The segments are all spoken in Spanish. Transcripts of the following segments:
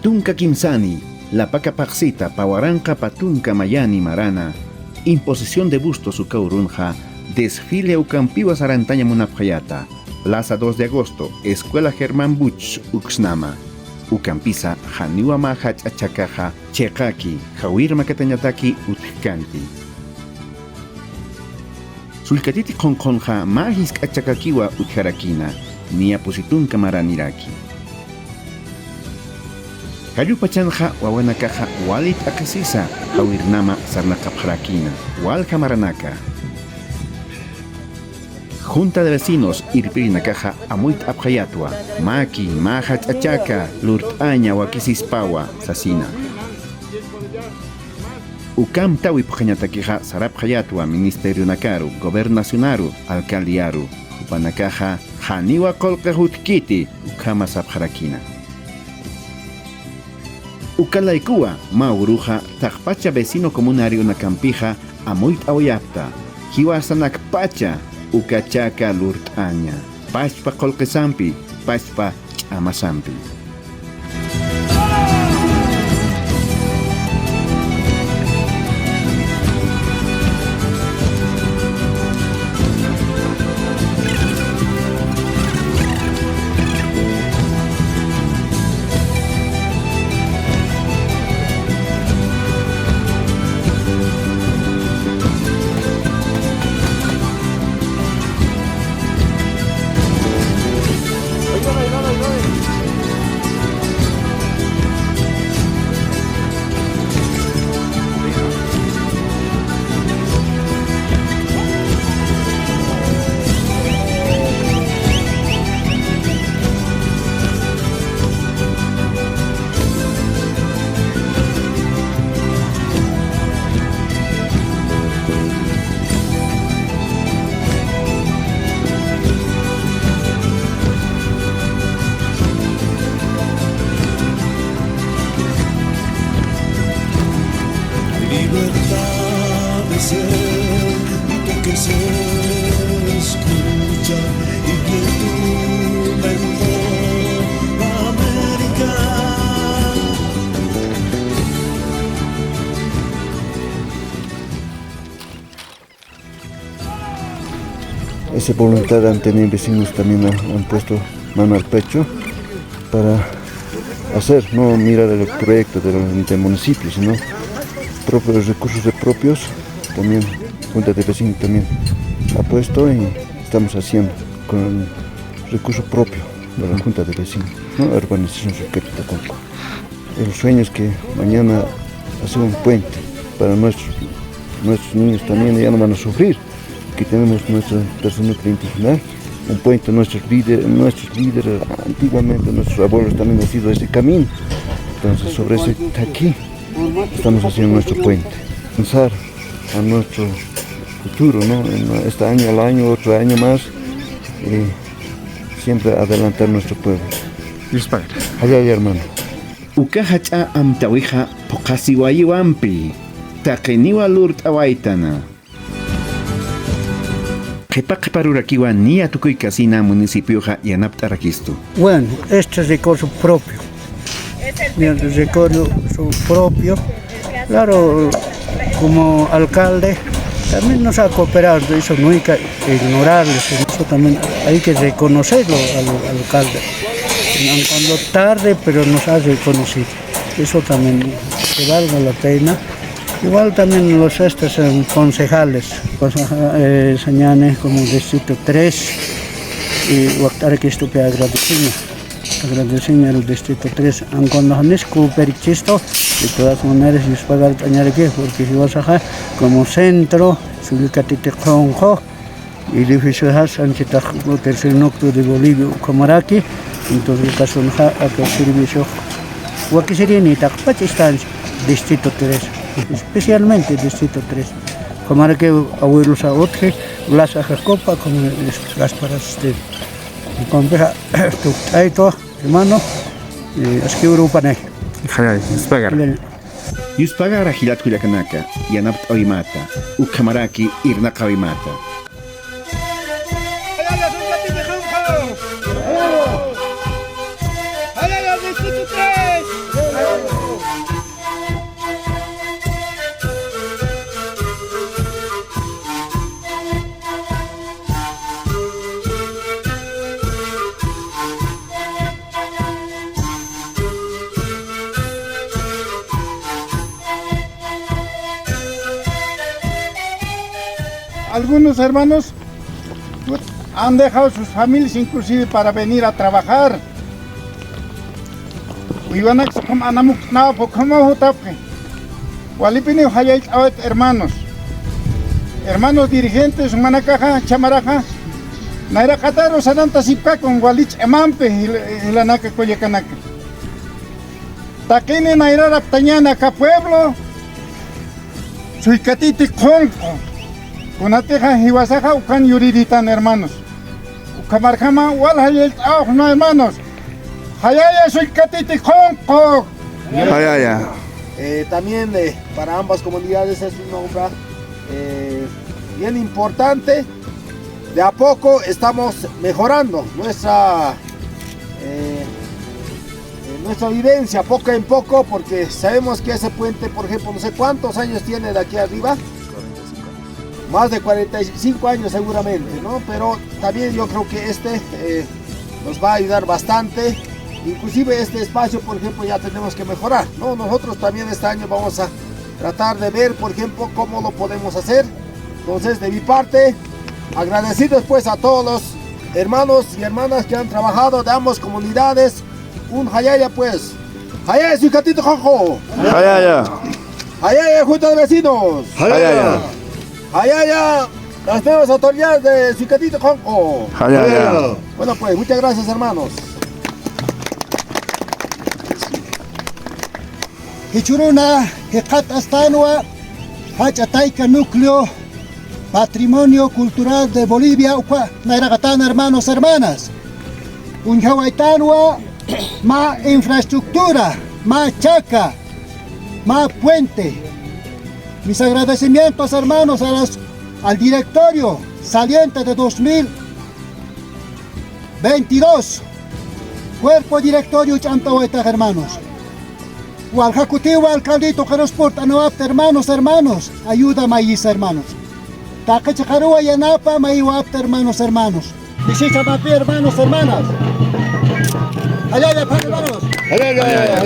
Tunka Kimsani, la Pacapaxita, Pawaranca Patunca Mayani Marana, imposición de bustos Ucaurunja, desfile Ucampiwa Sarantaña Munapjayata, Plaza 2 de agosto, Escuela Germán Buch, Uxnama, Ucampisa, Janiwama Hachachakaja, Chekaki, Jawirma Katañataki, Utkanti. Sulkatiti Konkonja, Magis Achakakiwa Utjarakina, Niapusitunka Maraniraki. Kallupachanja wawanakaja walit akasisa hawirnama sarnakapjarakina walka maranaka. Junta de vecinos irpirinakaja amuit apjayatwa maki majach achaka lurtaña wakisispawa sasina. Ukam tawi pjañatakija sarapjayatwa ministerio nakaru gobernacionaru alcaldiaru upanakaja janiwa kolkajutkiti ukama sapjarakina. Ukalaikua, Mauruja, Tajpacha vecino comunario Nakampija, Amuit Aoyapta, Hiwasanak Pacha, Ukachaka Lurtaña, Pachpa Kolkesampi, Pachpa Chamasampi. Que se escucha inquietud en toda América. Esa voluntad han tenido vecinos también, han puesto mano al pecho para hacer, no mirar el proyecto del municipio, sino propios recursos propios, también Junta de Vecinos también ha puesto y estamos haciendo con el recurso propio de la Junta de Vecinos, ¿no? Urbanización Suqueta Conco. El sueño es que mañana hacer un puente para nuestros niños también, ya no van a sufrir, que tenemos nuestra persona que identificar, un puente, nuestros líderes, antiguamente nuestros abuelos también han sido ese camino, entonces sobre ese aquí estamos haciendo nuestro puente, pensar a nuestro futuro, ¿no? En este año, al año, otro año más, siempre adelantar nuestro pueblo. Dios Padre. Allá, hermano. Ukahacha amtawija pokasiwayuampi, taqeniwa lurt awaitana. Qhipaqiparurakiwa niya tukuy casina municipioja yanapt'arakistu. Bueno, este es recurso propio. El recurso propio. Claro, como alcalde también nos ha cooperado, eso no hay que ignorarlo, eso también hay que reconocerlo al alcalde. Cuando tarde, pero nos ha reconocido. Eso también que valga la pena. Igual también los estos concejales, señanes como Distrito 3, y Huactara que esto que agradecemos al Distrito 3, cuando han descubierto de todas maneras les pagar que porque si vas a como centro, subir Catiteconjo, y edificio Hassan, tercer núcleo de Bolivia, Camaraki, entonces el caso a que servicio, o aquí sería ni Tacpach estancia, Distrito 3. Especialmente Distrito 3. Como era que abuelos a otro, las a Jacopa, como las para usted. Con peja, ahí todo, hermano, es que Europa no hay. Yuspagar ahilat kuyakanaka, yanapt oimata, ukamaraki irnaka oimata. Algunos hermanos han dejado sus familias inclusive para venir a trabajar. Hermanos dirigentes, manacaja, chamaraja, naira cataro sananta sipka con walich emampe hilanaka koyekanaka. Taquine naira raptañana acá pueblo, suicatiti conco. Kunateja hiwasaja ukan yuriditan hermanos. Ukamarjama walhayel no hermanos. Hayaya soy katiti konko. Hayaya. También para ambas comunidades es una obra bien importante. De a poco estamos mejorando nuestra vivencia poco en poco, porque sabemos que ese puente, por ejemplo, no sé cuántos años tiene de aquí arriba. Más de 45 años seguramente, ¿no? Pero también yo creo que nos va a ayudar bastante. Inclusive este espacio, por ejemplo, ya tenemos que mejorar, ¿no? Nosotros también este año vamos a tratar de ver, por ejemplo, cómo lo podemos hacer. Entonces, de mi parte, agradecidos pues a todos los hermanos y hermanas que han trabajado de ambas comunidades. Un hayaya pues. Hayaya, soy Catito Jojo. Hayaya. Hayaya, junta de vecinos. Hayaya. Hayaya, las nuevas autoridades de Suicatito Conco. Hayaya. Bueno pues, muchas gracias hermanos. Hichuruna, Hekat Astanua, Hachataika Núcleo, Patrimonio Cultural de Bolivia, Nairagatán, hermanos, hermanas. Unjawaitanua, más infraestructura, más chaca, más puente. Mis agradecimientos, hermanos, al directorio saliente de 2022, cuerpo directorio Chantahueta, hermanos. O al ejecutivo alcaldito que nos porta, no apta, hermanos, ayuda maíz, hermanos. Taquechacarua y Anapa, maíz apta, hermanos. Visita papi, hermanos, hermanas. Allá, hermanos. Hayaya.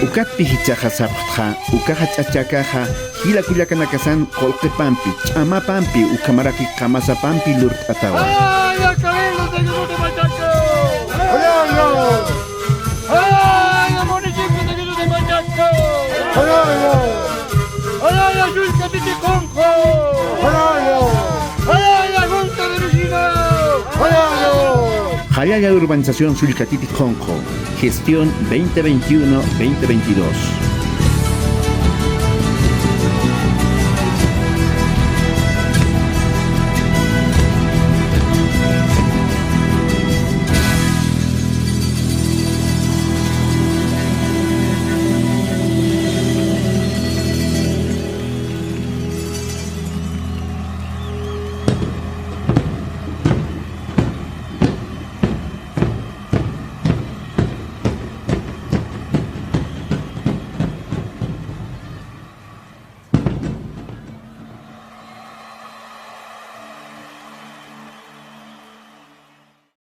Ukat pihichaja sapja, ukaja chachakaja, hila kuyakanakasan kolqepampi, chamapampi, ukamaraki kamasapampi lurt atawa. ¡Ay, alcalde de Jesús de Machaco! ¡Ay, el municipio de Jesús de Machaco! ¡Ay, Azul Catiticonco! ¡Ay, la Junta de Vecinos! Hayaya Urbanización Suilcatiti Conco, gestión 2021-2022.